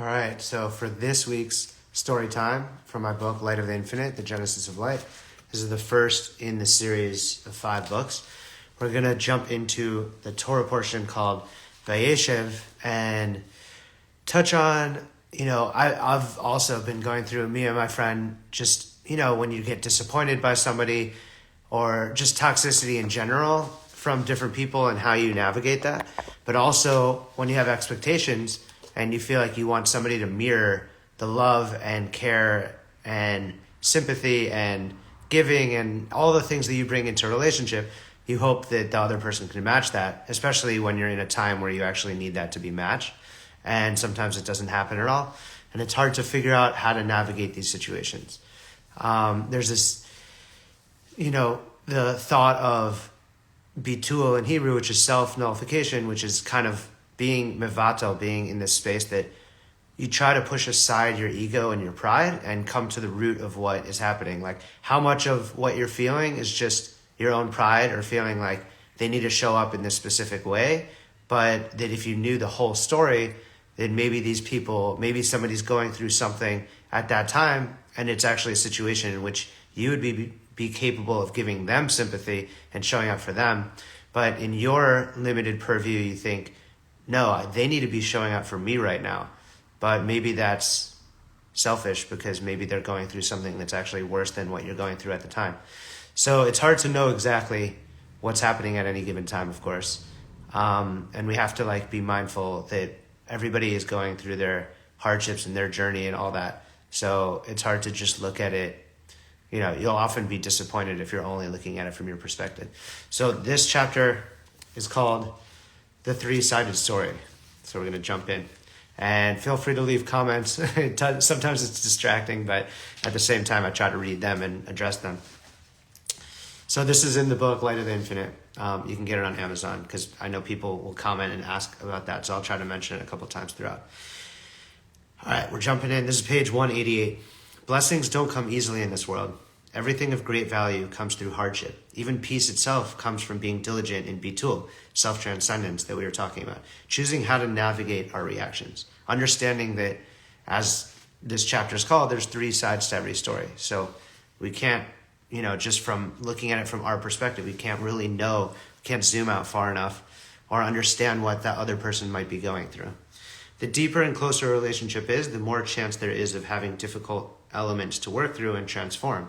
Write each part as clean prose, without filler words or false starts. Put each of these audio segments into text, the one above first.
All right, so for this week's story time from my book, Light of the Infinite, The Genesis of Light, this is the first in the series of 5 books. We're going to jump into the Torah portion called Vayeshev and touch on, I've also been going through, me and my friend, just, when you get disappointed by somebody or just toxicity in general from different people and how you navigate that, but also when you have expectations and you feel like you want somebody to mirror the love and care and sympathy and giving and all the things that you bring into a relationship, you hope that the other person can match that, especially when you're in a time where you actually need that to be matched. And sometimes it doesn't happen at all. And it's hard to figure out how to navigate these situations. There's this, the thought of bittul in Hebrew, which is self-nullification, which is kind of being mevatel, being in this space that you try to push aside your ego and your pride and come to the root of what is happening. Like how much of what you're feeling is just your own pride or feeling like they need to show up in this specific way, but that if you knew the whole story, then maybe these people, maybe somebody's going through something at that time and it's actually a situation in which you would be capable of giving them sympathy and showing up for them. But in your limited purview, you think, no, they need to be showing up for me right now. But maybe that's selfish because maybe they're going through something that's actually worse than what you're going through at the time. So it's hard to know exactly what's happening at any given time, of course. And we have to be mindful that everybody is going through their hardships and their journey and all that. So it's hard to just look at it. You'll often be disappointed if you're only looking at it from your perspective. So this chapter is called The Three-Sided Story. So we're going to jump in. And feel free to leave comments. Sometimes it's distracting, but at the same time, I try to read them and address them. So this is in the book, Light of the Infinite. You can get it on Amazon because I know people will comment and ask about that. So I'll try to mention it a couple times throughout. All right, we're jumping in. This is page 188. Blessings don't come easily in this world. Everything of great value comes through hardship. Even peace itself comes from being diligent in bittul, self-transcendence that we were talking about. Choosing how to navigate our reactions. Understanding that, as this chapter is called, there's 3 sides to every story. So we can't, just from looking at it from our perspective, we can't really know, can't zoom out far enough or understand what that other person might be going through. The deeper and closer a relationship is, the more chance there is of having difficult elements to work through and transform.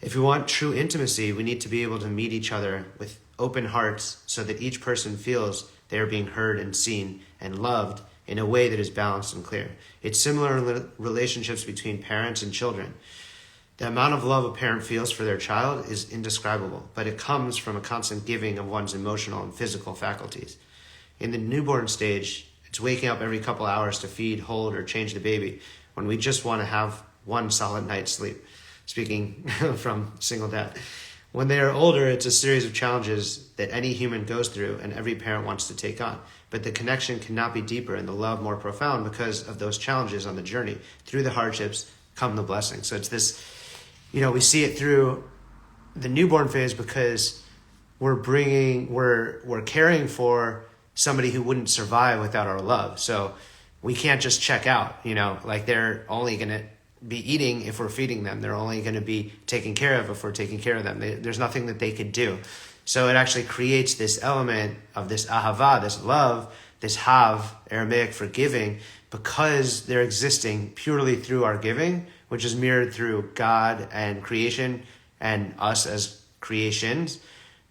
If we want true intimacy, we need to be able to meet each other with open hearts so that each person feels they are being heard and seen and loved in a way that is balanced and clear. It's similar in relationships between parents and children. The amount of love a parent feels for their child is indescribable, but it comes from a constant giving of one's emotional and physical faculties. In the newborn stage, it's waking up every couple hours to feed, hold, or change the baby when we just want to have one solid night's sleep. Speaking from single dad. When they are older, it's a series of challenges that any human goes through and every parent wants to take on. But the connection cannot be deeper and the love more profound because of those challenges on the journey. Through the hardships come the blessings. So it's this, we see it through the newborn phase because we're caring for somebody who wouldn't survive without our love. So we can't just check out, they're only going to be eating if we're feeding them. They're only going to be taken care of if we're taking care of them. There's nothing that they could do. So it actually creates this element of this ahava, this love, this hav, Aramaic for giving, because they're existing purely through our giving, which is mirrored through God and creation and us as creations,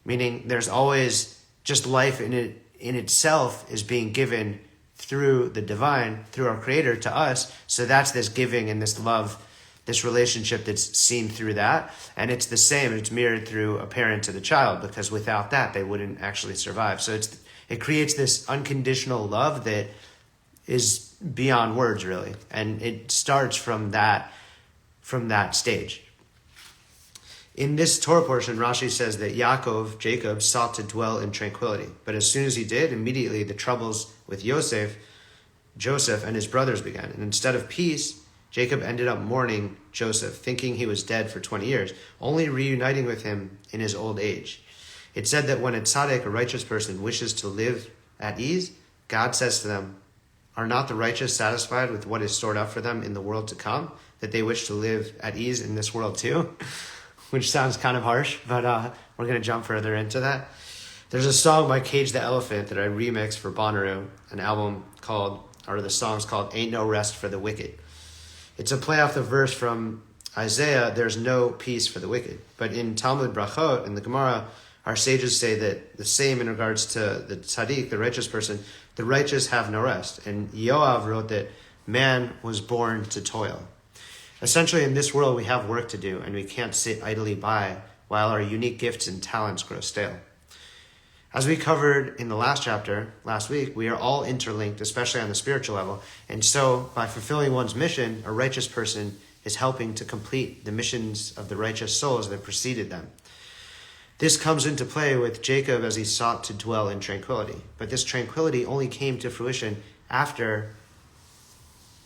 meaning there's always just life in itself is being given through the divine, through our creator to us. So that's this giving and this love, this relationship that's seen through that. And it's the same, it's mirrored through a parent to the child, because without that, they wouldn't actually survive. So it creates this unconditional love that is beyond words, really. And it starts from that stage. In this Torah portion, Rashi says that Jacob, sought to dwell in tranquility. But as soon as he did, immediately the troubles with Joseph and his brothers began. And instead of peace, Jacob ended up mourning Joseph, thinking he was dead for 20 years, only reuniting with him in his old age. It said that when a tzaddik, a righteous person, wishes to live at ease, God says to them, are not the righteous satisfied with what is stored up for them in the world to come, that they wish to live at ease in this world too? Which sounds kind of harsh, but we're going to jump further into that. There's a song by Cage the Elephant that I remixed for Bonnaroo, the song's called Ain't No Rest for the Wicked. It's a play off the verse from Isaiah, there's no peace for the wicked. But in Talmud Brachot, in the Gemara, our sages say that the same in regards to the tzaddik, the righteous person, the righteous have no rest. And Yoav wrote that man was born to toil. Essentially, in this world, we have work to do, and we can't sit idly by while our unique gifts and talents grow stale. As we covered in the last chapter, last week, we are all interlinked, especially on the spiritual level. And so, by fulfilling one's mission, a righteous person is helping to complete the missions of the righteous souls that preceded them. This comes into play with Jacob as he sought to dwell in tranquility. But this tranquility only came to fruition after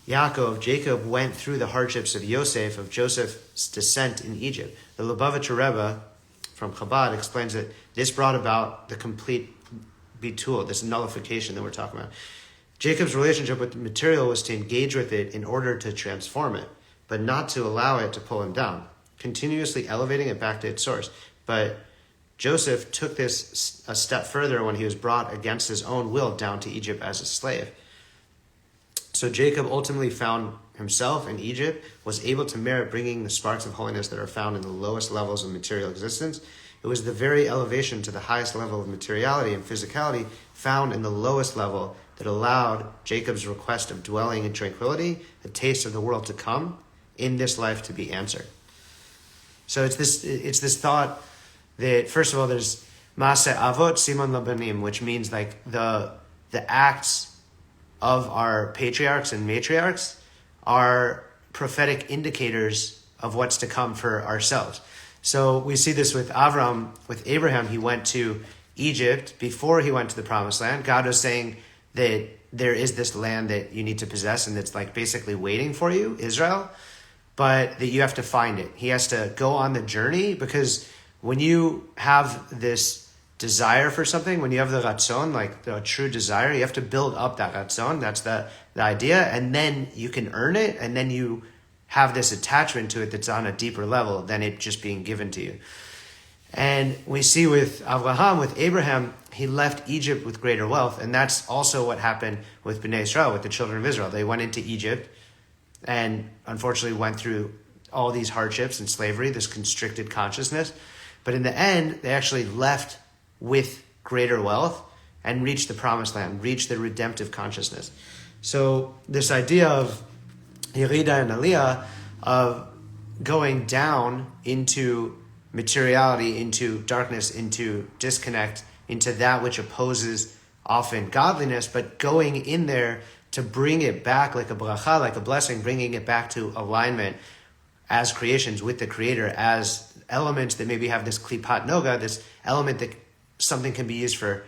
Jacob went through the hardships of Yosef, of Joseph's descent in Egypt. The Lubavitcher Rebbe from Chabad explains that this brought about the complete bittul, this nullification that we're talking about. Jacob's relationship with the material was to engage with it in order to transform it, but not to allow it to pull him down, continuously elevating it back to its source. But Joseph took this a step further when he was brought against his own will down to Egypt as a slave. So Jacob ultimately found himself in Egypt, was able to merit bringing the sparks of holiness that are found in the lowest levels of material existence. It was the very elevation to the highest level of materiality and physicality found in the lowest level that allowed Jacob's request of dwelling in tranquility, a taste of the world to come, in this life to be answered. So it's this thought that, first of all, there's Maaseh Avot Simon Labanim, which means like the acts of our patriarchs and matriarchs are prophetic indicators of what's to come for ourselves. So we see this with Avram, with Abraham. He went to Egypt before he went to the promised land. God was saying that there is this land that you need to possess and that's like basically waiting for you, Israel, but that you have to find it. He has to go on the journey, because when you have this desire for something, when you have the ratzon, like the true desire, you have to build up that ratzon. That's the idea. And then you can earn it. And then you have this attachment to it that's on a deeper level than it just being given to you. And we see with Abraham, with Abraham, he left Egypt with greater wealth. And that's also what happened with Bnei Israel, with the children of Israel. They went into Egypt and unfortunately went through all these hardships and slavery, this constricted consciousness. But in the end, they actually left with greater wealth and reached the promised land, reached the redemptive consciousness. So this idea of Yerida and Aliyah, of going down into materiality, into darkness, into disconnect, into that which opposes often godliness, but going in there to bring it back like a bracha, like a blessing, bringing it back to alignment as creations with the Creator, as elements that maybe have this klipat noga, this element that something can be used for,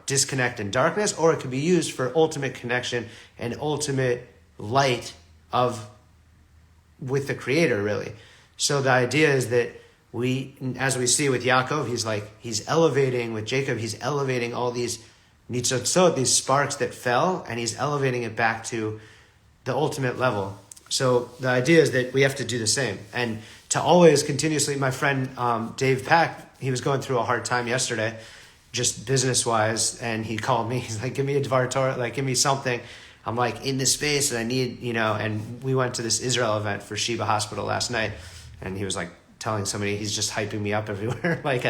disconnect and darkness, or it can be used for ultimate connection and ultimate light with the Creator, really. So the idea is that as we see with Yaakov, he's elevating, with Jacob, he's elevating all these nitzotzot, these sparks that fell, and he's elevating it back to the ultimate level. So the idea is that we have to do the same. And to always continuously, my friend Dave Pack, he was going through a hard time yesterday, just business-wise, and he called me. He's like, give me a Dvar Torah, like, give me something. I'm like, in this space, and I need, and we went to this Israel event for Sheba Hospital last night, and he was like telling somebody, he's just hyping me up everywhere, like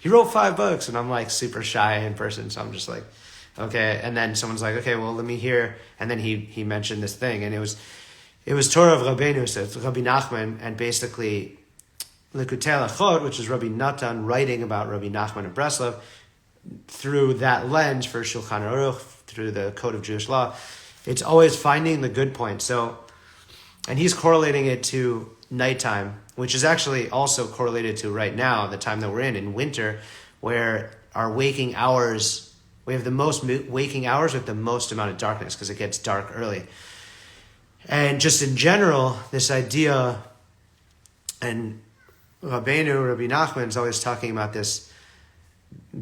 he wrote 5 books, and I'm like super shy in person, so I'm just like, okay. And then someone's like, okay, well, let me hear. And then he mentioned this thing, and it was Torah of Rabbeinu, so it's Rabbi Nachman, and basically Likutei Halachot, which is Rabbi Natan writing about Rabbi Nachman of Breslov through that lens for Shulchan Aruch, through the Code of Jewish Law. It's always finding the good point. So, and he's correlating it to nighttime, which is actually also correlated to right now, the time that we're in winter, where our waking hours, we have the most waking hours with the most amount of darkness because it gets dark early. And just in general, this idea, and Rabbi Nachman is always talking about this,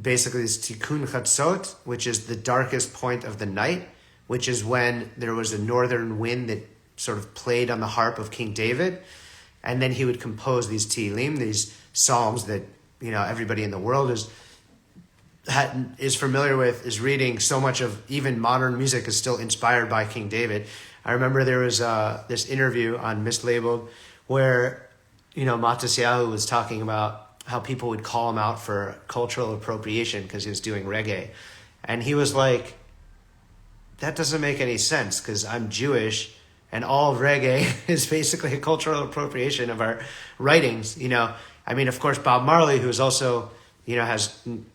basically this tikkun chatzot, which is the darkest point of the night, which is when there was a northern wind that sort of played on the harp of King David. And then he would compose these Tehillim, these psalms that, everybody in the world is familiar with, is reading. So much of even modern music is still inspired by King David. I remember there was this interview on Mislabeled where, Matisyahu was talking about how people would call him out for cultural appropriation because he was doing reggae. And he was like, that doesn't make any sense because I'm Jewish and all of reggae is basically a cultural appropriation of our writings. Of course, Bob Marley, who's also,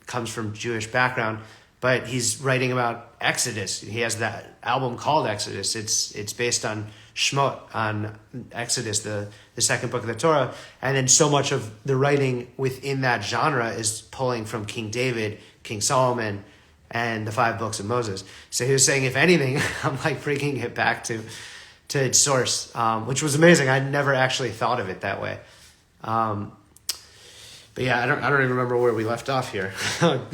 comes from Jewish background, but he's writing about Exodus. He has that album called Exodus. It's based on Shmot, on Exodus, the second book of the Torah. And then so much of the writing within that genre is pulling from King David, King Solomon, and the 5 books of Moses. So he was saying, if anything, I'm like bringing it back to its source, which was amazing. I never actually thought of it that way. But yeah, I don't even remember where we left off here.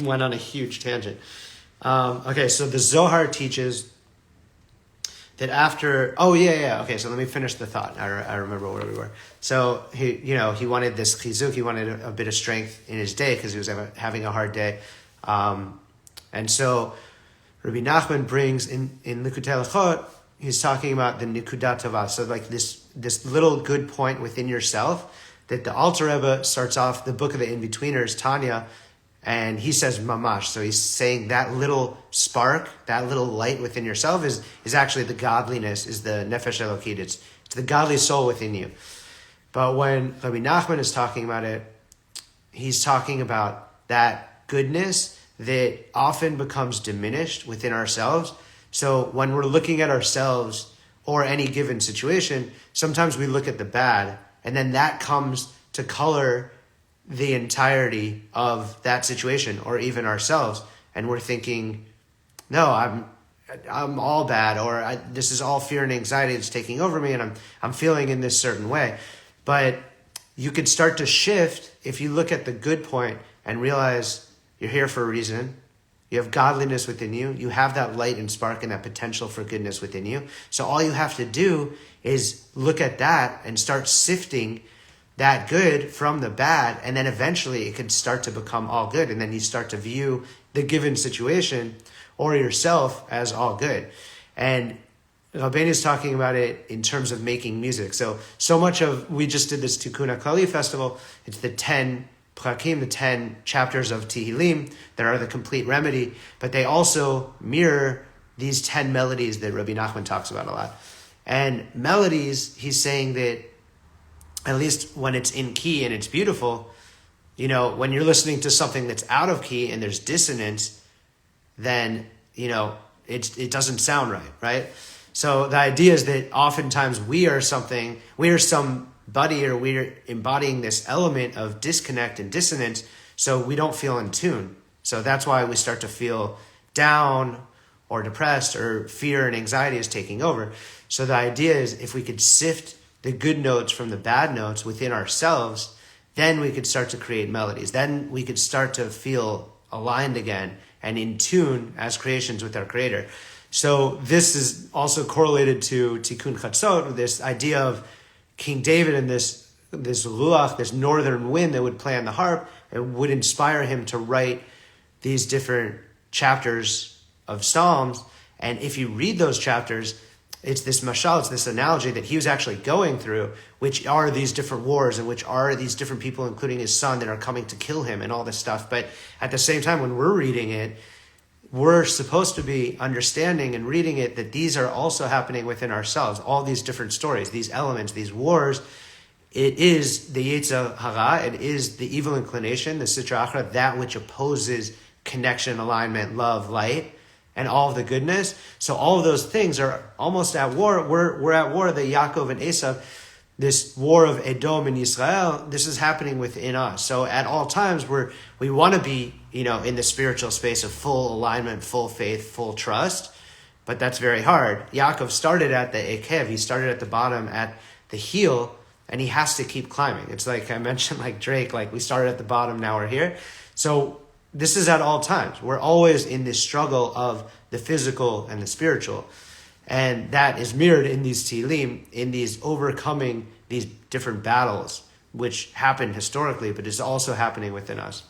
Went on a huge tangent. Okay, so the Zohar teaches that after, okay, so let me finish the thought. I remember where we were. So he wanted this chizuk, he wanted a bit of strength in his day because he was having a hard day. And so Rabbi Nachman brings in Likutei Halachot, he's talking about the Nikudat Tova. So like this little good point within yourself that the Alter Rebbe starts off the book of the In-Betweeners, Tanya, and he says mamash. So he's saying that little spark, that little light within yourself is actually the godliness, is the nefesh elokit. It's the godly soul within you. But when Rabbi Nachman is talking about it, he's talking about that goodness that often becomes diminished within ourselves. So when we're looking at ourselves or any given situation, sometimes we look at the bad, and then that comes to color the entirety of that situation or even ourselves. And we're thinking, no, I'm all bad, or this is all fear and anxiety that's taking over me, and I'm feeling in this certain way. But you could start to shift if you look at the good point and realize you're here for a reason. You have godliness within you. You have that light and spark and that potential for goodness within you. So all you have to do is look at that and start sifting that good from the bad. And then eventually it can start to become all good. And then you start to view the given situation or yourself as all good. And Rabbeinu is talking about it in terms of making music. So much of, we just did this Tikkun HaKlali festival. It's the 10 Prakim, the 10 chapters of Tehillim that are the complete remedy, but they also mirror these 10 melodies that Rabbi Nachman talks about a lot. And melodies, he's saying that at least when it's in key and it's beautiful, when you're listening to something that's out of key and there's dissonance, then, it doesn't sound right? So the idea is that oftentimes we are somebody, or we're embodying this element of disconnect and dissonance, so we don't feel in tune. So that's why we start to feel down or depressed, or fear and anxiety is taking over. So the idea is if we could sift the good notes from the bad notes within ourselves, then we could start to create melodies. Then we could start to feel aligned again and in tune as creations with our Creator. So this is also correlated to Tikkun Chatzot, this idea of King David and this ruach, this northern wind that would play on the harp, it would inspire him to write these different chapters of Psalms. And if you read those chapters, it's this mashal, it's this analogy that he was actually going through, which are these different wars and which are these different people, including his son, that are coming to kill him and all this stuff. But at the same time, when we're reading it, we're supposed to be understanding and reading it that these are also happening within ourselves. All these different stories, these elements, these wars. It is the Yetzer Hara, it is the evil inclination, the Sitra Achra, that which opposes connection, alignment, love, light, and all of the goodness. So all of those things are almost at war. We're at war, the Yaakov and Esav, this war of Edom and Israel, this is happening within us. So at all times, we want to be, in the spiritual space of full alignment, full faith, full trust, but that's very hard. Yaakov started at the Ekev, he started at the bottom, at the heel, and he has to keep climbing. It's like I mentioned, like Drake, like we started at the bottom, now we're here. So this is at all times. We're always in this struggle of the physical and the spiritual. And that is mirrored in these Tehillim, in these overcoming these different battles, which happened historically, but is also happening within us.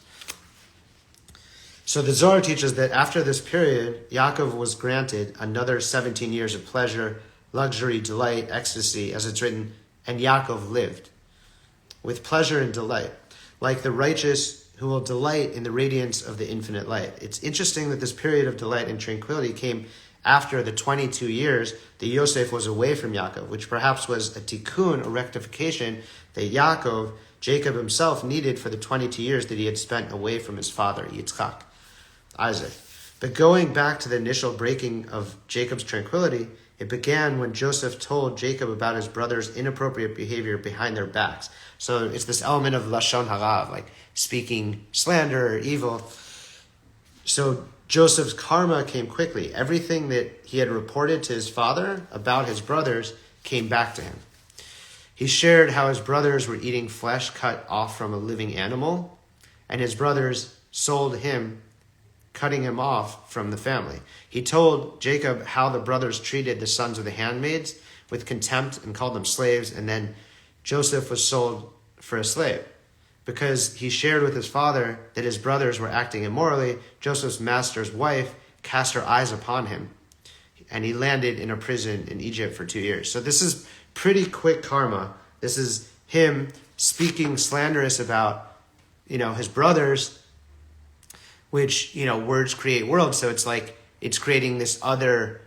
So the Zohar teaches that after this period, Yaakov was granted another 17 years of pleasure, luxury, delight, ecstasy, as it's written, and Yaakov lived with pleasure and delight, like the righteous who will delight in the radiance of the infinite light. It's interesting that this period of delight and tranquility came after the 22 years that Yosef was away from Yaakov, which perhaps was a tikkun, a rectification that Jacob himself needed for the 22 years that he had spent away from his father, Yitzchak, Isaac. But going back to the initial breaking of Jacob's tranquility, it began when Joseph told Jacob about his brother's inappropriate behavior behind their backs. So it's this element of lashon hara, like speaking slander or evil. So Joseph's karma came quickly. Everything that he had reported to his father about his brothers came back to him. He shared how his brothers were eating flesh cut off from a living animal, and his brothers sold him, cutting him off from the family. He told Jacob how the brothers treated the sons of the handmaids with contempt and called them slaves, and then Joseph was sold for a slave. Because he shared with his father that his brothers were acting immorally, Joseph's master's wife cast her eyes upon him, and he landed in a prison in Egypt for 2 years. So this is pretty quick karma. This is him speaking slanderous about, his brothers, which, words create worlds. So it's like it's creating this other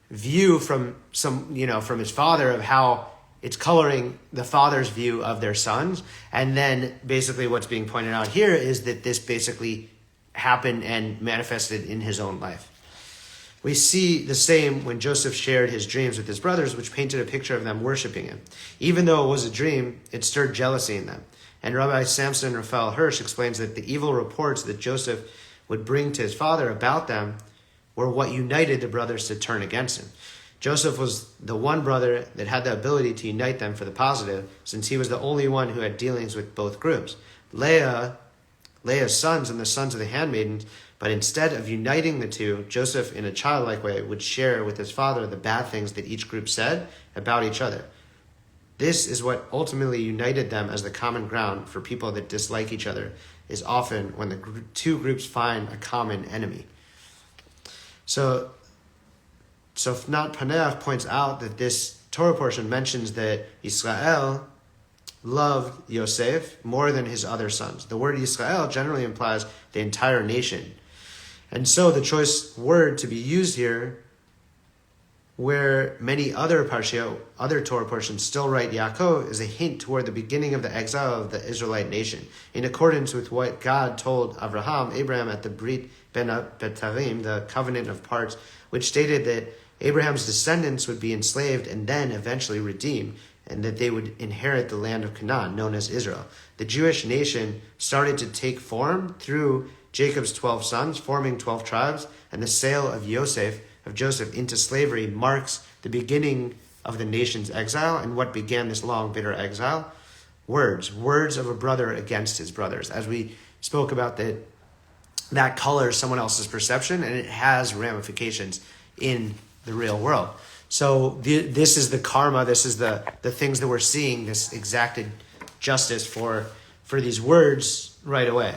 view from from his father of how it's coloring the father's view of their sons. And then basically what's being pointed out here is that this basically happened and manifested in his own life. We see the same when Joseph shared his dreams with his brothers, which painted a picture of them worshiping him. Even though it was a dream, it stirred jealousy in them. And Rabbi Samson Raphael Hirsch explains that the evil reports that Joseph would bring to his father about them were what united the brothers to turn against him. Joseph was the one brother that had the ability to unite them for the positive, since he was the only one who had dealings with both groups. Leah's sons and the sons of the handmaidens, but instead of uniting the two, Joseph, in a childlike way, would share with his father the bad things that each group said about each other. This is what ultimately united them as the common ground for people that dislike each other, is often when the two groups find a common enemy. So Fnat Paneach points out that this Torah portion mentions that Israel loved Yosef more than his other sons. The word Israel generally implies the entire nation. And so the choice word to be used here, where many other Torah portions still write Yaakov, is a hint toward the beginning of the exile of the Israelite nation, in accordance with what God told Abraham at the Brit Ben Betarim, the covenant of parts, which stated that Abraham's descendants would be enslaved and then eventually redeemed, and that they would inherit the land of Canaan, known as Israel. The Jewish nation started to take form through Jacob's 12 sons, forming 12 tribes, and the sale of Joseph into slavery marks the beginning of the nation's exile. And what began this long, bitter exile? Words of a brother against his brothers. As we spoke about, that colors someone else's perception, and it has ramifications in the real world. So this is the karma, this is the things that we're seeing, this exacted justice for these words right away.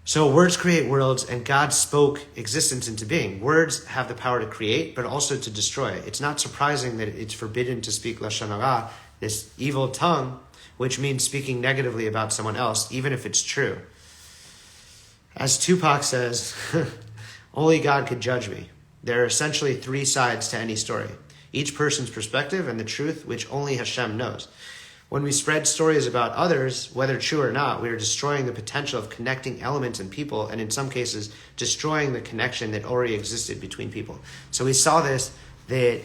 So words create worlds, and God spoke existence into being. Words have the power to create, but also to destroy. It's not surprising that it's forbidden to speak lashon hara, this evil tongue, which means speaking negatively about someone else, even if it's true. As Tupac says, only God could judge me. There are essentially three sides to any story. Each person's perspective and the truth, which only Hashem knows. When we spread stories about others, whether true or not, we are destroying the potential of connecting elements and people, and in some cases, destroying the connection that already existed between people. So we saw this, that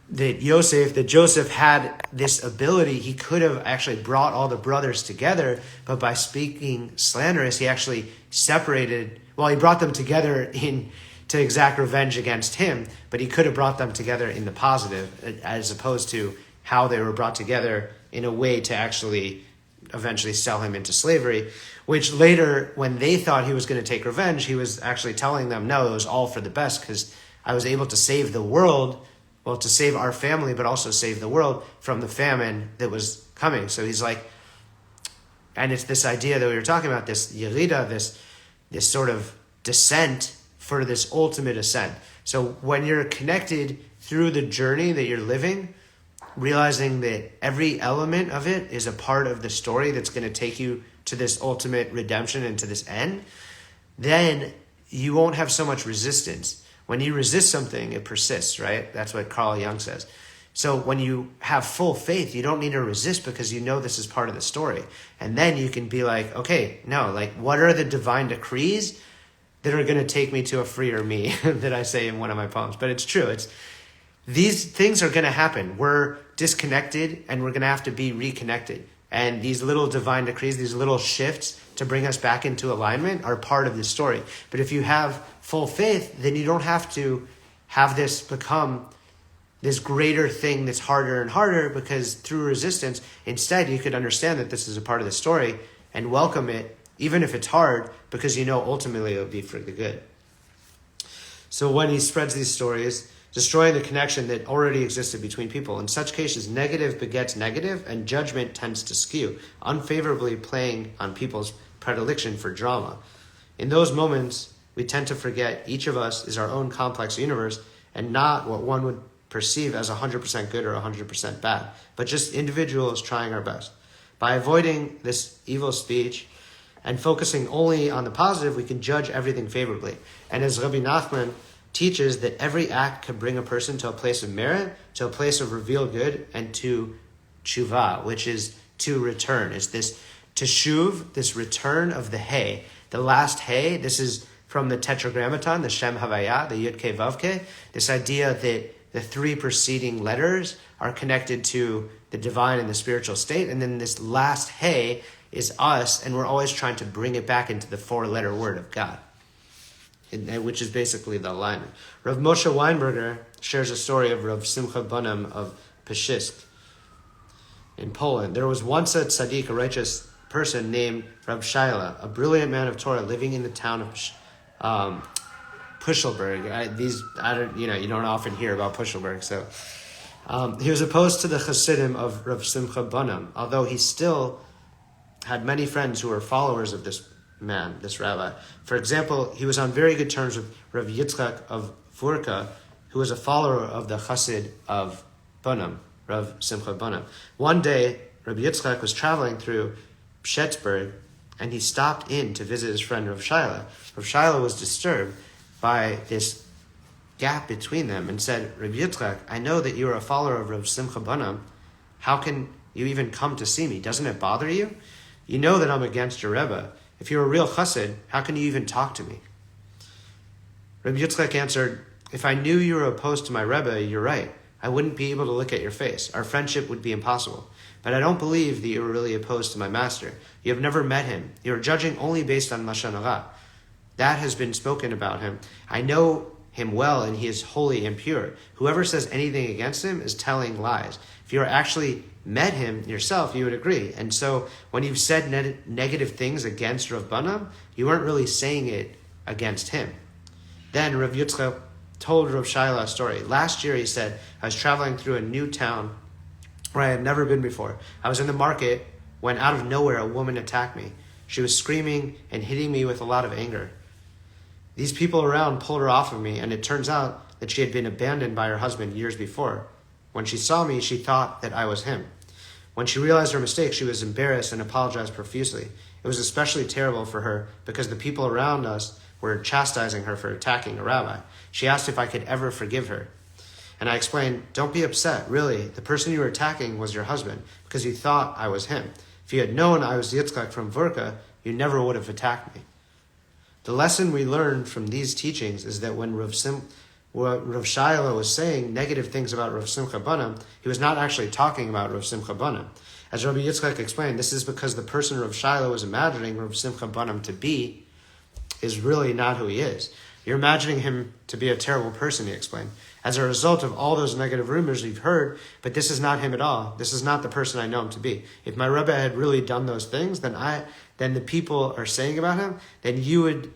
Joseph had this ability. He could have actually brought all the brothers together, but by speaking slanderous, he actually he brought them together to exact revenge against him, but he could have brought them together in the positive, as opposed to how they were brought together in a way to actually, eventually sell him into slavery, which later, when they thought he was going to take revenge, he was actually telling them, no, it was all for the best because I was able to save the world, well, to save our family, but also save the world from the famine that was coming. So he's like, and it's this idea that we were talking about, this yerida, this sort of descent for this ultimate ascent. So when you're connected through the journey that you're living, realizing that every element of it is a part of the story that's going to take you to this ultimate redemption and to this end, then you won't have so much resistance. When you resist something, it persists, right? That's what Carl Jung says. So when you have full faith, you don't need to resist because you know this is part of the story. And then you can be like, okay, no, like what are the divine decrees that are going to take me to a freer me that I say in one of my poems? But it's true. These things are going to happen. We're disconnected and we're going to have to be reconnected. And these little divine decrees, these little shifts to bring us back into alignment are part of the story. But if you have full faith, then you don't have to have this become this greater thing that's harder and harder, because through resistance, instead you could understand that this is a part of the story and welcome it, even if it's hard, because you know ultimately it'll be for the good. So when he spreads these stories, destroying the connection that already existed between people. In such cases, negative begets negative, and judgment tends to skew, unfavorably playing on people's predilection for drama. In those moments, we tend to forget each of us is our own complex universe and not what one would perceive as 100% good or 100% bad, but just individuals trying our best. By avoiding this evil speech and focusing only on the positive, we can judge everything favorably. And as Rabbi Nachman teaches that every act can bring a person to a place of merit, to a place of revealed good, and to tshuva, which is to return. It's this teshuv, this return of the hay. The last hay, this is from the Tetragrammaton, the Shem Havaya, the Yud-Ke Vav-Ke, this idea that the three preceding letters are connected to the divine and the spiritual state, and then this last hay is us, and we're always trying to bring it back into the four-letter word of God, which is basically the alignment. Rav Moshe Weinberger shares a story of Rav Simcha Bunim of Pshisk in Poland. There was once a tzaddik, a righteous person named Rav Shaila, a brilliant man of Torah living in the town of Puschelberg. You don't often hear about Puschelberg. So he was opposed to the Hasidim of Rav Simcha Bunim, although he still had many friends who were followers of this man, this rabbi. For example, he was on very good terms with Rav Yitzchak of Furka, who was a follower of the Chassid of Bunim, Rav Simcha Bunim. One day, Rav Yitzchak was traveling through Pschettsburg, and he stopped in to visit his friend Rav Shaila. Rav Shaila was disturbed by this gap between them and said, Rav Yitzchak, I know that you are a follower of Rav Simcha Bunim. How can you even come to see me? Doesn't it bother you? You know that I'm against your Rebbe. If you're a real chassid, how can you even talk to me? Rabbi Yitzchak answered, if I knew you were opposed to my Rebbe, you're right. I wouldn't be able to look at your face. Our friendship would be impossible. But I don't believe that you are really opposed to my master. You have never met him. You are judging only based on lashon hara. That has been spoken about him. I know him well, and he is holy and pure. Whoever says anything against him is telling lies. If you actually met him yourself, you would agree. And so when you've said negative things against Rav Bunim, you weren't really saying it against him. Then Rav Yitzchak told Rav Shaila a story. Last year, he said, I was traveling through a new town where I had never been before. I was in the market when out of nowhere a woman attacked me. She was screaming and hitting me with a lot of anger. These people around pulled her off of me, and it turns out that she had been abandoned by her husband years before. When she saw me, she thought that I was him. When she realized her mistake, she was embarrassed and apologized profusely. It was especially terrible for her because the people around us were chastising her for attacking a rabbi. She asked if I could ever forgive her. And I explained, don't be upset. Really, the person you were attacking was your husband because you thought I was him. If you had known I was Yitzchak from Vurka, you never would have attacked me. The lesson we learned from these teachings is that when Rav Shaila was saying negative things about Rav Simcha Bunim, he was not actually talking about Rav Simcha Bunim. As Rabbi Yitzchak explained, this is because the person Rav Shaila was imagining Rav Simcha Bunim to be is really not who he is. You're imagining him to be a terrible person, he explained. as a result of all those negative rumors we've heard, but this is not him at all. This is not the person I know him to be. If my Rebbe had really done those things, then the people are saying about him, then you would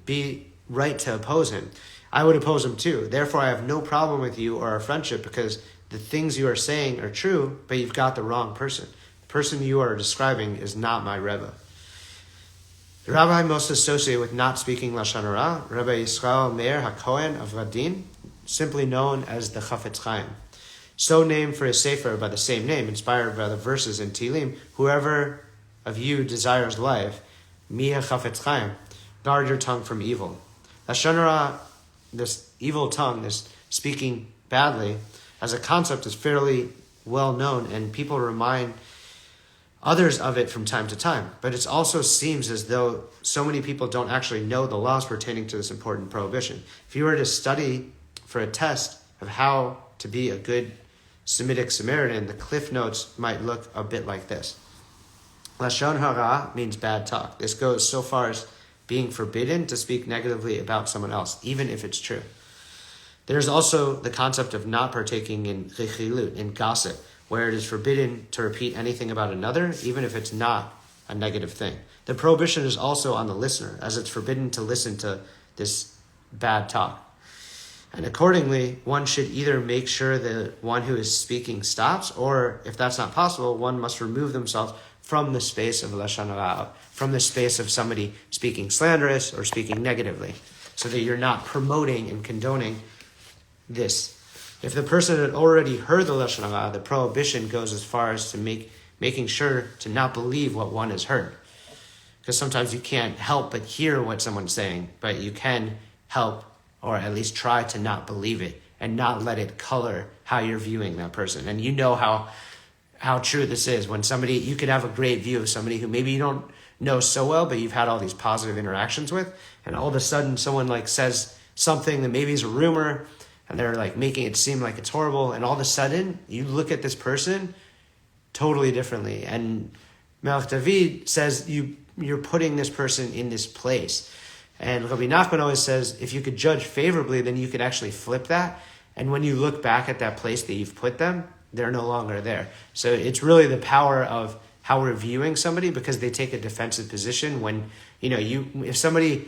be right to oppose him. I would oppose him too. Therefore, I have no problem with you or our friendship because the things you are saying are true, but you've got the wrong person. The person you are describing is not my Rebbe. The rabbi most associated with not speaking lashon hara, Rabbi Yisrael Meir HaKohen of Radin, simply known as the Chafetz Chaim. So named for his sefer by the same name, inspired by the verses in Tehillim, whoever of you desires life, mi Chafetz Chaim, guard your tongue from evil. Lashon hara, this evil tongue, this speaking badly, as a concept is fairly well known, and people remind others of it from time to time. But it also seems as though so many people don't actually know the laws pertaining to this important prohibition. If you were to study for a test of how to be a good Semitic Samaritan, the cliff notes might look a bit like this. Lashon hara means bad talk. This goes so far as being forbidden to speak negatively about someone else, even if it's true. There's also the concept of not partaking in rechilut, in gossip, where it is forbidden to repeat anything about another, even if it's not a negative thing. The prohibition is also on the listener, as it's forbidden to listen to this bad talk. And accordingly, one should either make sure the one who is speaking stops, or if that's not possible, one must remove themselves from the space of lashon hara, from the space of somebody speaking slanderous or speaking negatively, so that you're not promoting and condoning this. If the person had already heard the lashon hara, the prohibition goes as far as to making sure to not believe what one has heard. Because sometimes you can't help but hear what someone's saying, but you can help, or at least try to not believe it, and not let it color how you're viewing that person. And you know how true this is. When somebody, you could have a great view of somebody who maybe you don't know so well, but you've had all these positive interactions with, and all of a sudden someone like says something that maybe is a rumor, and they're like making it seem like it's horrible, and all of a sudden you look at this person totally differently. And Melech David says you're putting this person in this place. And Rabbi Nachman always says if you could judge favorably, then you could actually flip that. And when you look back at that place that you've put them, they're no longer there. So it's really the power of how we're viewing somebody, because they take a defensive position. When if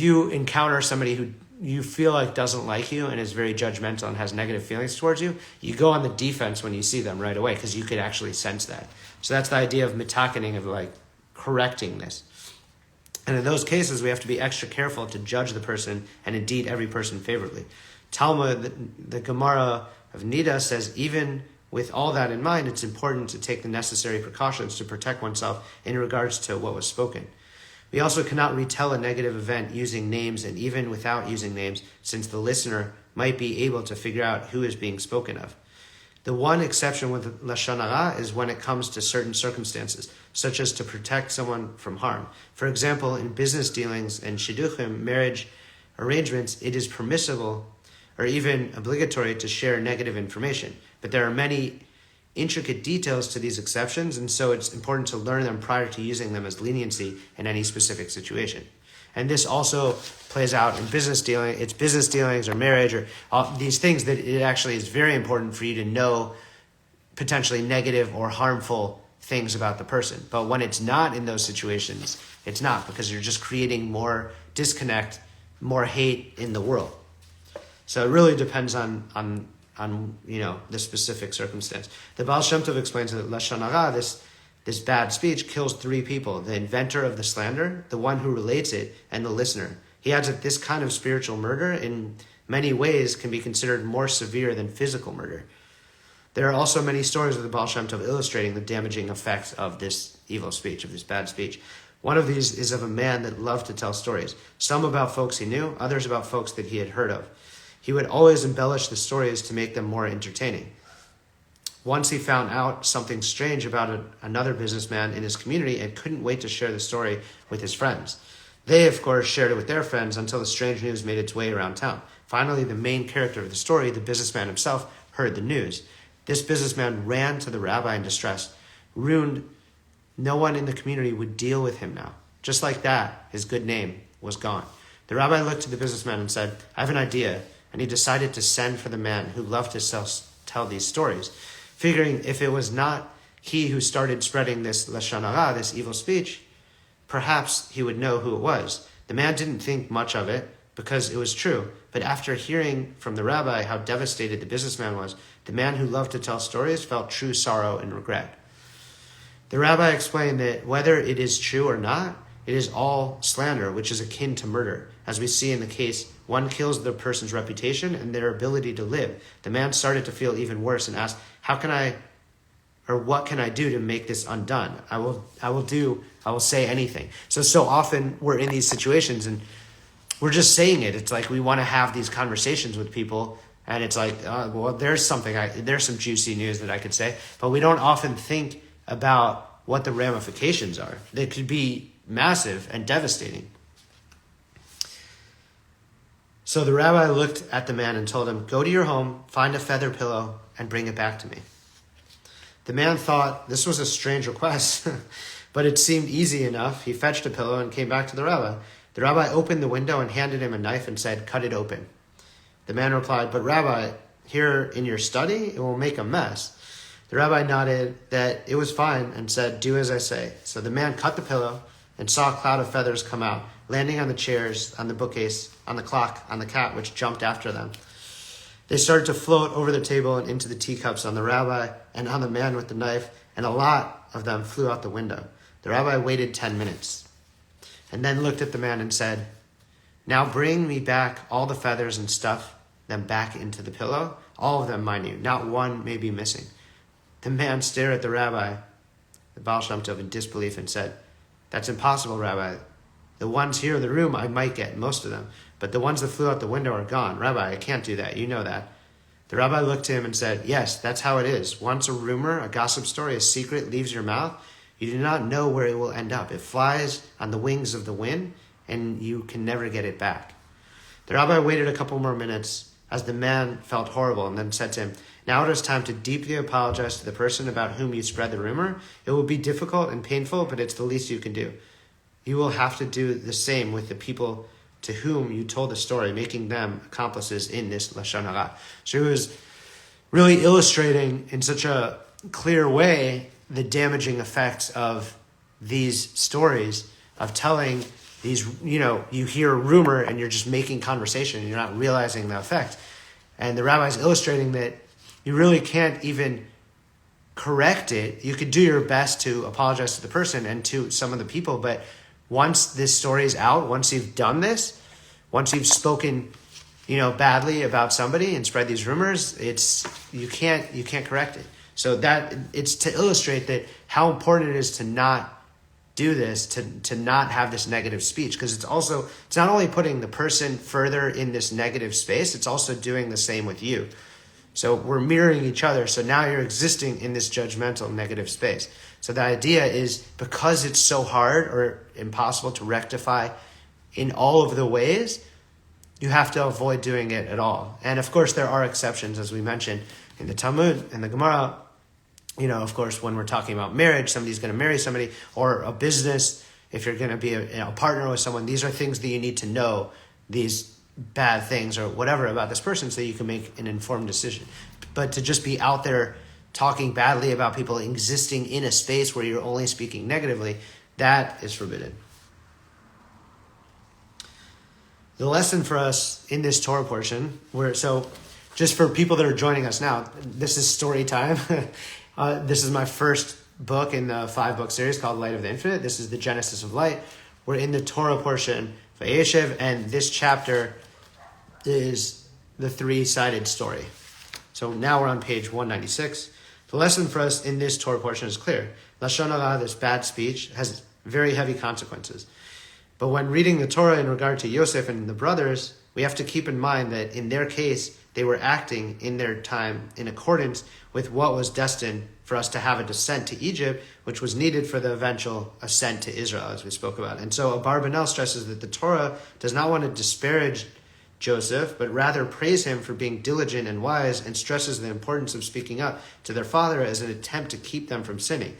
you encounter somebody who you feel like doesn't like you and is very judgmental and has negative feelings towards you, you go on the defense when you see them right away, because you could actually sense that. So that's the idea of mitakening, of like correcting this. And in those cases, we have to be extra careful to judge the person, and indeed every person favorably. Talmud, the Gemara of Nida says, even with all that in mind, it's important to take the necessary precautions to protect oneself in regards to what was spoken. We also cannot retell a negative event using names, and even without using names, since the listener might be able to figure out who is being spoken of. The one exception with lashon hara is when it comes to certain circumstances, such as to protect someone from harm. For example, in business dealings and shidduchim, marriage arrangements, it is permissible or even obligatory to share negative information. But there are many intricate details to these exceptions, and so it's important to learn them prior to using them as leniency in any specific situation. And this also plays out in business dealing. It's business dealings or marriage or all these things that it actually is very important for you to know potentially negative or harmful things about the person. But when it's not in those situations, it's not, because you're just creating more disconnect, more hate in the world. So it really depends on the specific circumstance. The Baal Shem Tov explains that lashon hara, this bad speech, kills three people: the inventor of the slander, the one who relates it, and the listener. He adds that this kind of spiritual murder in many ways can be considered more severe than physical murder. There are also many stories of the Baal Shem Tov illustrating the damaging effects of this evil speech, of this bad speech. One of these is of a man that loved to tell stories, some about folks he knew, others about folks that he had heard of. He would always embellish the stories to make them more entertaining. Once he found out something strange about another businessman in his community and couldn't wait to share the story with his friends. They, of course, shared it with their friends until the strange news made its way around town. Finally, the main character of the story, the businessman himself, heard the news. This businessman ran to the rabbi in distress. Ruined, no one in the community would deal with him now. Just like that, his good name was gone. The rabbi looked to the businessman and said, "I have an idea. and he decided to send for the man who loved to tell these stories, figuring if it was not he who started spreading this lashon hara, this evil speech, perhaps he would know who it was. The man didn't think much of it because it was true, but after hearing from the rabbi how devastated the businessman was, the man who loved to tell stories felt true sorrow and regret. The rabbi explained that whether it is true or not, it is all slander, which is akin to murder. As we see in the case, one kills the person's reputation and their ability to live. The man started to feel even worse and asked, what can I do to make this undone? I will say anything. So often we're in these situations and we're just saying it. It's like we want to have these conversations with people, and it's like, there's some juicy news that I could say, but we don't often think about what the ramifications are. They could be massive and devastating. So the rabbi looked at the man and told him, "Go to your home, find a feather pillow, and bring it back to me." The man thought this was a strange request, but it seemed easy enough. He fetched a pillow and came back to the rabbi. The rabbi opened the window and handed him a knife and said, "Cut it open." The man replied, "But Rabbi, here in your study, it will make a mess." The rabbi nodded that it was fine and said, "Do as I say." So the man cut the pillow and saw a cloud of feathers come out, landing on the chairs, on the bookcase, on the clock, on the cat, which jumped after them. They started to float over the table and into the teacups on the rabbi and on the man with the knife, and a lot of them flew out the window. The rabbi waited 10 minutes and then looked at the man and said, "Now bring me back all the feathers and stuff them back into the pillow, all of them, mind you, not one may be missing." The man stared at the rabbi, the Baal Shem Tov, in disbelief and said, "That's impossible, Rabbi. The ones here in the room, I might get most of them, but the ones that flew out the window are gone. Rabbi, I can't do that. You know that." The rabbi looked to him and said, "Yes, that's how it is. Once a rumor, a gossip story, a secret leaves your mouth, you do not know where it will end up. It flies on the wings of the wind, and you can never get it back." The rabbi waited a couple more minutes as the man felt horrible and then said to him, "Now it is time to deeply apologize to the person about whom you spread the rumor. It will be difficult and painful, but it's the least you can do. You will have to do the same with the people to whom you told the story, making them accomplices in this lashon hara." So he was really illustrating in such a clear way the damaging effects of these stories, of telling these, you hear a rumor and you're just making conversation and you're not realizing the effect. And the rabbi's illustrating that you really can't even correct it. You could do your best to apologize to the person and to some of the people, but once this story is out, once you've done this, once you've spoken, badly about somebody and spread these rumors, you can't correct it. So that it's to illustrate that how important it is to not do this, to not have this negative speech, because it's not only putting the person further in this negative space, it's also doing the same with you. So we're mirroring each other. So now you're existing in this judgmental negative space. So the idea is, because it's so hard or impossible to rectify in all of the ways, you have to avoid doing it at all. And of course, there are exceptions, as we mentioned in the Talmud and the Gemara. Of course, when we're talking about marriage, somebody's going to marry somebody, or a business, if you're going to be a partner with someone, these are things that you need to know, these bad things or whatever about this person, so you can make an informed decision. But to just be out there talking badly about people, existing in a space where you're only speaking negatively, that is forbidden. The lesson for us in this Torah portion, just for people that are joining us now, this is Storytime. This is my first book in the 5-book series called Light of the Infinite. This is the Genesis of Light. We're in the Torah portion, Vayeshev, and this chapter is the 3-sided story. So now we're on page 196. The lesson for us in this Torah portion is clear. Lashon hara, this bad speech, has very heavy consequences. But when reading the Torah in regard to Yosef and the brothers, we have to keep in mind that in their case, they were acting in their time in accordance with what was destined for us to have a descent to Egypt, which was needed for the eventual ascent to Israel, as we spoke about. And so Abarbanel stresses that the Torah does not want to disparage Joseph, but rather praise him for being diligent and wise, and stresses the importance of speaking up to their father as an attempt to keep them from sinning.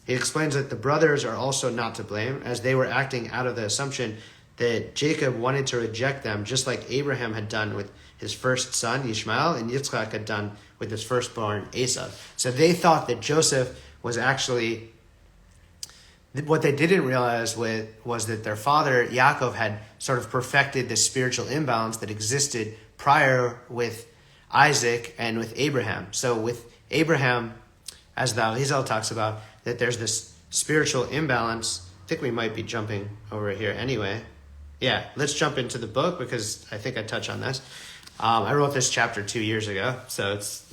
He explains that the brothers are also not to blame, as they were acting out of the assumption that Jacob wanted to reject them, just like Abraham had done with his first son, Ishmael, and Yitzchak had done with his firstborn, Esau. So they thought that Joseph was actually... What they didn't realize was that their father, Yaakov, had sort of perfected this spiritual imbalance that existed prior with Isaac and with Abraham. So with Abraham, as the Arizal talks about, that there's this spiritual imbalance. I think we might be jumping over here anyway. Yeah, let's jump into the book because I think I touch on this. I wrote this chapter 2 years ago, so it's,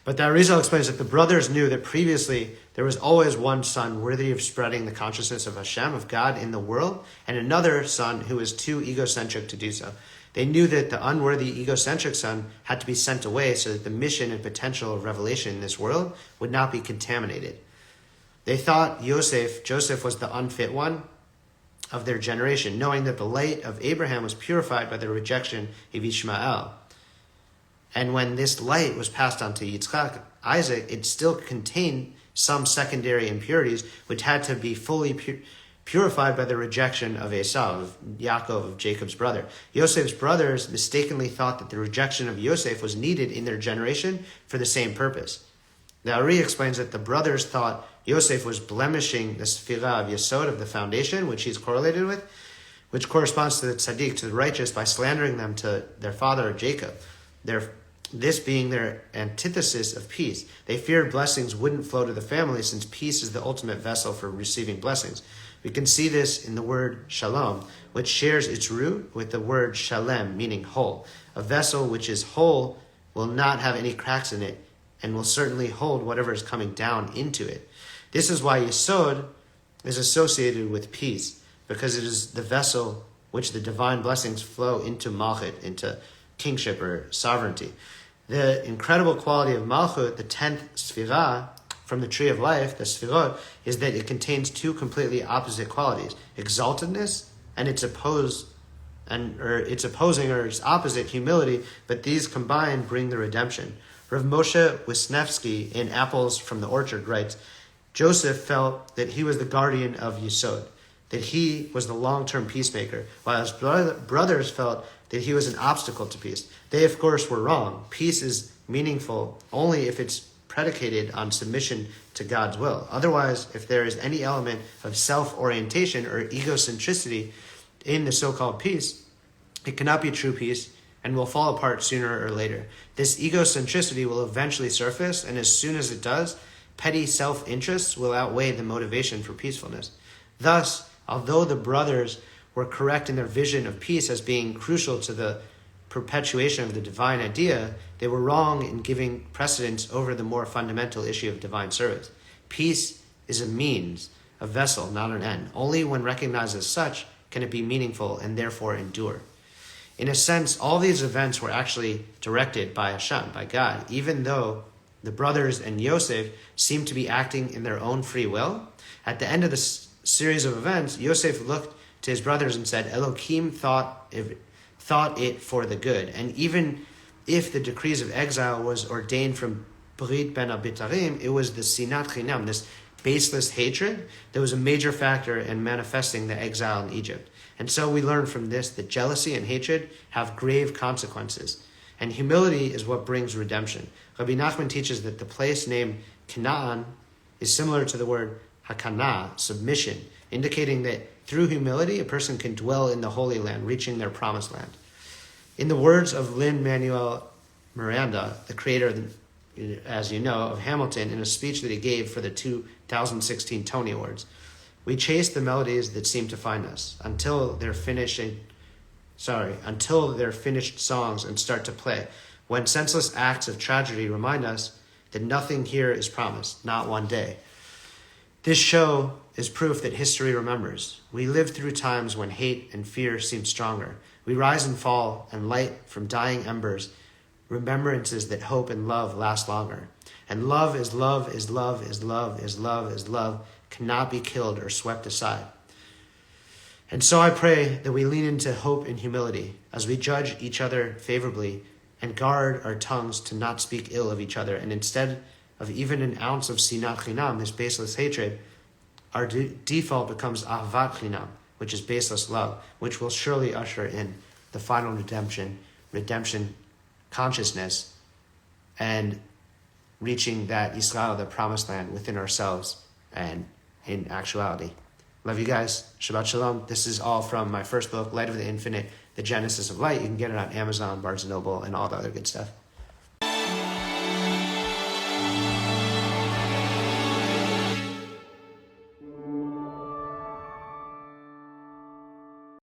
But the Arizal explains that the brothers knew that previously there was always one son worthy of spreading the consciousness of Hashem, of God, in the world, and another son who was too egocentric to do so. They knew that the unworthy, egocentric son had to be sent away so that the mission and potential of revelation in this world would not be contaminated. They thought Joseph was the unfit one of their generation, knowing that the light of Abraham was purified by the rejection of Ishmael. And when this light was passed on to Yitzchak, Isaac, it still contained some secondary impurities which had to be fully purified by the rejection of Esau, of Yaakov, of Jacob's brother. Yosef's brothers mistakenly thought that the rejection of Yosef was needed in their generation for the same purpose. The Ari explains that the brothers thought Yosef was blemishing the sefirah of Yesod, of the foundation, which he's correlated with, which corresponds to the tzaddik, to the righteous, by slandering them to their father Jacob. This being their antithesis of peace. They feared blessings wouldn't flow to the family, since peace is the ultimate vessel for receiving blessings. We can see this in the word shalom, which shares its root with the word shalem, meaning whole. A vessel which is whole will not have any cracks in it, and will certainly hold whatever is coming down into it. This is why Yesod is associated with peace, because it is the vessel which the divine blessings flow into Malchut, into kingship or sovereignty. The incredible quality of Malchut, the 10th Sefirah from the Tree of Life, the Sefirot, is that it contains two completely opposite qualities: exaltedness and its opposite, humility. But these combined bring the redemption. Rav Moshe Wisniewski in Apples from the Orchard writes, Joseph felt that he was the guardian of Yesod, that he was the long-term peacemaker, while his brothers felt that he was an obstacle to peace. They, of course, were wrong. Peace is meaningful only if it's predicated on submission to God's will. Otherwise, if there is any element of self-orientation or egocentricity in the so-called peace, it cannot be true peace and will fall apart sooner or later. This egocentricity will eventually surface, and as soon as it does, petty self-interests will outweigh the motivation for peacefulness. Thus, although the brothers were correct in their vision of peace as being crucial to the perpetuation of the divine idea, they were wrong in giving precedence over the more fundamental issue of divine service. Peace is a means, a vessel, not an end. Only when recognized as such can it be meaningful and therefore endure. In a sense, all these events were actually directed by Hashem, by God, even though the brothers and Yosef seemed to be acting in their own free will. At the end of the series of events, Yosef looked to his brothers and said, Elohim thought it for the good. And even if the decrees of exile was ordained from Brit Ben Abitarim, it was the sinat chinam, this baseless hatred, that was a major factor in manifesting the exile in Egypt. And so we learn from this that jealousy and hatred have grave consequences. And humility is what brings redemption. Rabbi Nachman teaches that the place named Canaan is similar to the word hakana, submission, indicating that through humility, a person can dwell in the Holy Land, reaching their promised land. In the words of Lin-Manuel Miranda, the creator, as you know, of Hamilton, in a speech that he gave for the 2016 Tony Awards, we chase the melodies that seem to find us until they're finished songs and start to play, when senseless acts of tragedy remind us that nothing here is promised, not one day. This show is proof that history remembers. We live through times when hate and fear seem stronger. We rise and fall, and light from dying embers, remembrances that hope and love last longer. And love is love is love is love is love is love, cannot be killed or swept aside. And so I pray that we lean into hope and humility as we judge each other favorably and guard our tongues to not speak ill of each other. And instead of even an ounce of sinat chinam, this baseless hatred, our default becomes ahavat chinam, which is baseless love, which will surely usher in the final redemption consciousness and reaching that Yisrael, the promised land within ourselves and in actuality. Love you guys. Shabbat Shalom. This is all from my first book, Light of the Infinite, The Genesis of Light. You can get it on Amazon, Barnes & Noble, and all the other good stuff.